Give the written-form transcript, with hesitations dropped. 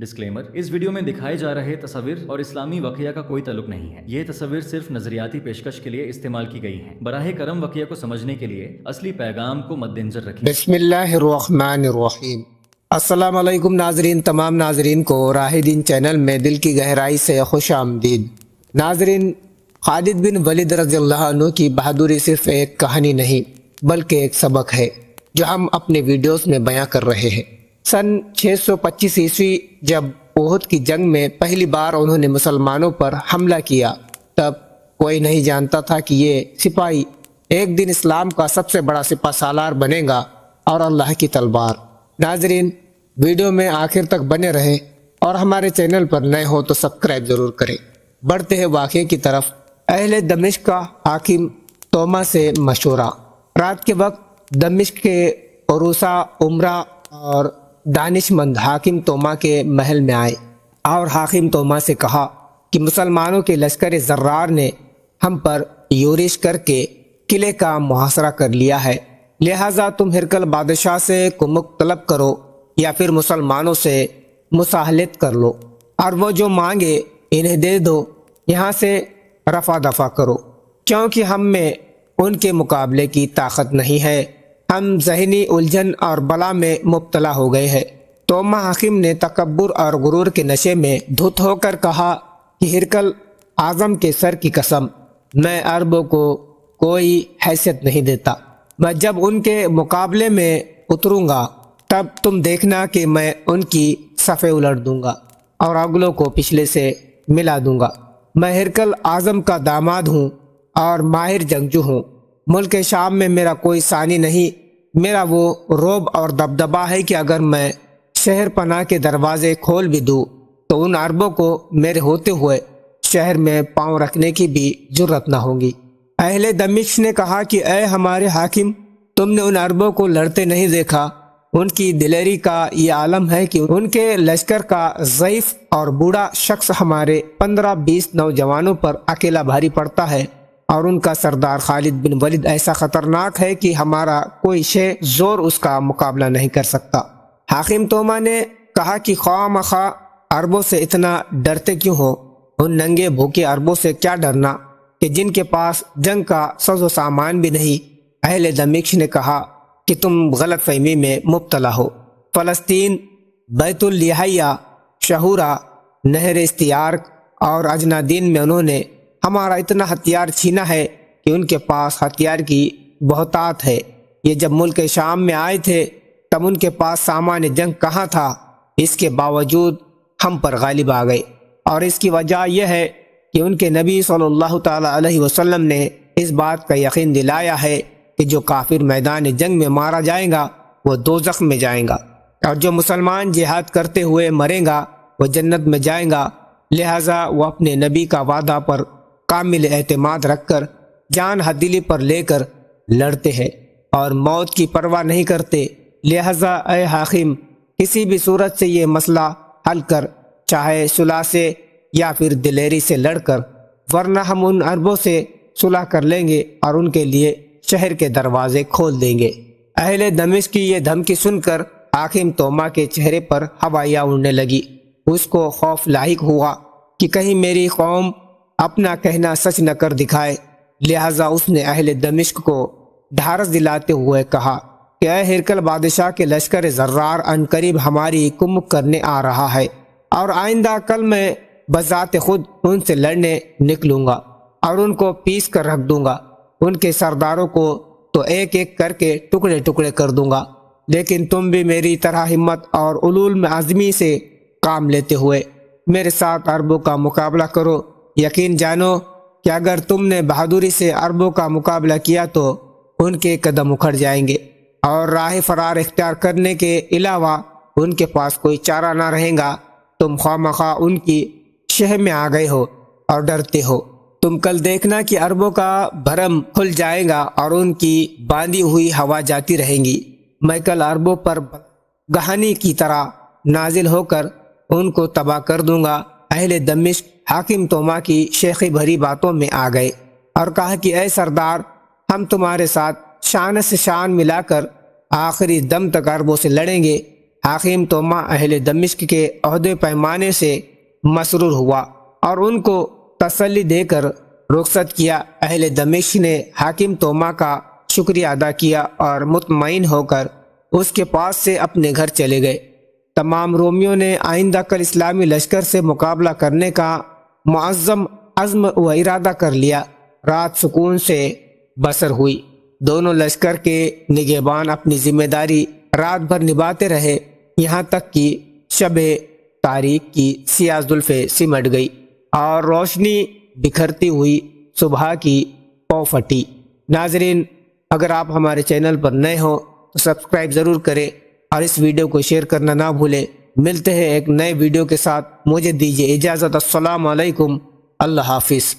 Disclaimer: اس video میں دکھائے جا رہے تصاویر اور اسلامی واقعہ کا کوئی تعلق نہیں ہے۔ یہ تصاویر صرف نظریاتی پیشکش کے لیے استعمال کی گئی ہیں۔ براہ کرم واقعہ کو سمجھنے کے لیے اصلی پیغام کو مد نظر رکھیں۔ بسم اللہ الرحمن الرحیم۔ السلام علیکم ناظرین، تمام ناظرین کو راہ دین چینل میں دل کی گہرائی سے خوش آمدید۔ ناظرین، خالد بن ولید رضی اللہ عنہ کی بہادری صرف ایک کہانی نہیں بلکہ ایک سبق ہے جو ہم اپنے ویڈیوز میں بیان کر رہے ہیں۔ سن 625 عیسوی جب احد کی جنگ میں پہلی بار انہوں نے مسلمانوں پر حملہ کیا، تب کوئی نہیں جانتا تھا کہ یہ سپاہی ایک دن اسلام کا سب سے بڑا سپہ سالار بنے گا اور اللہ کی تلوار۔ ناظرین، ویڈیو میں آخر تک بنے رہیں اور ہمارے چینل پر نئے ہو تو سبسکرائب ضرور کریں۔ بڑھتے ہیں واقعے کی طرف۔ اہل دمشق کا حاکم توما سے مشورہ۔ رات کے وقت دمشق کے عروسا، عمرہ اور دانش مند حاکم توما کے محل میں آئے اور حاکم توما سے کہا کہ مسلمانوں کے لشکر زرار نے ہم پر یورش کر کے قلعے کا محاصرہ کر لیا ہے، لہٰذا تم ہرقل بادشاہ سے کمک طلب کرو یا پھر مسلمانوں سے مصالحت کر لو اور وہ جو مانگے انہیں دے دو، یہاں سے رفع دفع کرو، کیونکہ ہم میں ان کے مقابلے کی طاقت نہیں ہے، ہم ذہنی الجھن اور بلا میں مبتلا ہو گئے ہیں۔ توما حاکم نے تکبر اور غرور کے نشے میں دھت ہو کر کہا کہ ہرقل اعظم کے سر کی قسم، میں عربوں کو کوئی حیثیت نہیں دیتا، میں جب ان کے مقابلے میں اتروں گا تب تم دیکھنا کہ میں ان کی صفیں الٹ دوں گا اور اگلوں کو پچھلے سے ملا دوں گا۔ میں ہرقل اعظم کا داماد ہوں اور ماہر جنگجو ہوں، ملک شام میں میرا کوئی ثانی نہیں، میرا وہ رعب اور دبدبا ہے کہ اگر میں شہر پناہ کے دروازے کھول بھی دوں تو ان عربوں کو میرے ہوتے ہوئے شہر میں پاؤں رکھنے کی بھی جرت نہ ہوگی۔ اہل دمشق نے کہا کہ اے ہمارے حاکم، تم نے ان عربوں کو لڑتے نہیں دیکھا؟ ان کی دلیری کا یہ عالم ہے کہ ان کے لشکر کا ضعیف اور بوڑھا شخص ہمارے 15-20 نوجوانوں پر اکیلا بھاری پڑتا ہے، اور ان کا سردار خالد بن ولید ایسا خطرناک ہے کہ ہمارا کوئی شے زور اس کا مقابلہ نہیں کر سکتا۔ حاکم توما نے کہا کہ خواہ مخواہ عربوں سے اتنا ڈرتے کیوں ہو؟ ان ننگے بھوکے عربوں سے کیا ڈرنا کہ جن کے پاس جنگ کا ساز و سامان بھی نہیں؟ اہل دمشق نے کہا کہ تم غلط فہمی میں مبتلا ہو۔ فلسطین، بیت اللحیہ، شہورہ، نہر استیارک اور اجنادین میں انہوں نے ہمارا اتنا ہتھیار چھینا ہے کہ ان کے پاس ہتھیار کی بہتات ہے۔ یہ جب ملک شام میں آئے تھے تب ان کے پاس سامان جنگ کہاں تھا؟ اس کے باوجود ہم پر غالب آ گئے، اور اس کی وجہ یہ ہے کہ ان کے نبی صلی اللہ تعالیٰ علیہ وسلم نے اس بات کا یقین دلایا ہے کہ جو کافر میدان جنگ میں مارا جائے گا وہ دوزخ میں جائے گا، اور جو مسلمان جہاد کرتے ہوئے مرے گا وہ جنت میں جائے گا، لہٰذا وہ اپنے نبی کا وعدہ پر کامل اعتماد رکھ کر جان ہتھیلی پر لے کر لڑتے ہیں اور موت کی پرواہ نہیں کرتے۔ لہٰذا اے حاکم، کسی بھی صورت سے یہ مسئلہ حل کر، چاہے صلح سے یا پھر دلیری سے لڑ کر، ورنہ ہم ان عربوں سے صلح کر لیں گے اور ان کے لیے شہر کے دروازے کھول دیں گے۔ اہل دمشق کی یہ دھمکی سن کر حاکم توما کے چہرے پر ہوائیاں اڑنے لگی۔ اس کو خوف لاحق ہوا کہ کہیں میری قوم اپنا کہنا سچ نہ کر دکھائے، لہٰذا اس نے اہل دمشق کو ڈھارس دلاتے ہوئے کہا کہ اے ہرقل بادشاہ کے لشکر زرار عنقریب ہماری کمک کرنے آ رہا ہے، اور آئندہ کل میں بذات خود ان سے لڑنے نکلوں گا اور ان کو پیس کر رکھ دوں گا، ان کے سرداروں کو تو ایک ایک کر کے ٹکڑے ٹکڑے کر دوں گا، لیکن تم بھی میری طرح ہمت اور علوم عزمی سے کام لیتے ہوئے میرے ساتھ عربوں کا مقابلہ کرو۔ یقین جانو کہ اگر تم نے بہادری سے عربوں کا مقابلہ کیا تو ان کے قدم اکھڑ جائیں گے، اور راہ فرار اختیار کرنے کے علاوہ ان کے پاس کوئی چارہ نہ رہے گا۔ تم خواہ مخواہ ان کی شہ میں آ گئے ہو اور ڈرتے ہو۔ تم کل دیکھنا کہ عربوں کا بھرم کھل جائے گا اور ان کی باندھی ہوئی ہوا جاتی رہیں گی۔ میں کل عربوں پر گہانی کی طرح نازل ہو کر ان کو تباہ کر دوں گا۔ اہل دمشق حاکم توما کی شیخی بھری باتوں میں آ گئے اور کہا کہ اے سردار، ہم تمہارے ساتھ شان سے شان ملا کر آخری دم تک عربوں سے لڑیں گے، حاکم توما اہل دمشق کے عہدے پیمانے سے مسرور ہوا اور ان کو تسلی دے کر رخصت کیا۔ اہل دمشق نے حاکم توما کا شکریہ ادا کیا اور مطمئن ہو کر اس کے پاس سے اپنے گھر چلے گئے۔ تمام رومیوں نے آئندہ کل اسلامی لشکر سے مقابلہ کرنے کا معظم عزم و ارادہ کر لیا۔ رات سکون سے بسر ہوئی۔ دونوں لشکر کے نگہبان اپنی ذمہ داری رات بھر نبھاتے رہے، یہاں تک کہ شب تاریک کی سیاہ زلفیں سمٹ گئی اور روشنی بکھرتی ہوئی صبح کی پو پھٹی۔ ناظرین، اگر آپ ہمارے چینل پر نئے ہوں تو سبسکرائب ضرور کریں اور اس ویڈیو کو شیئر کرنا نہ بھولیں۔ ملتے ہیں ایک نئے ویڈیو کے ساتھ، مجھے دیجیے اجازت۔ السلام علیکم، اللہ حافظ۔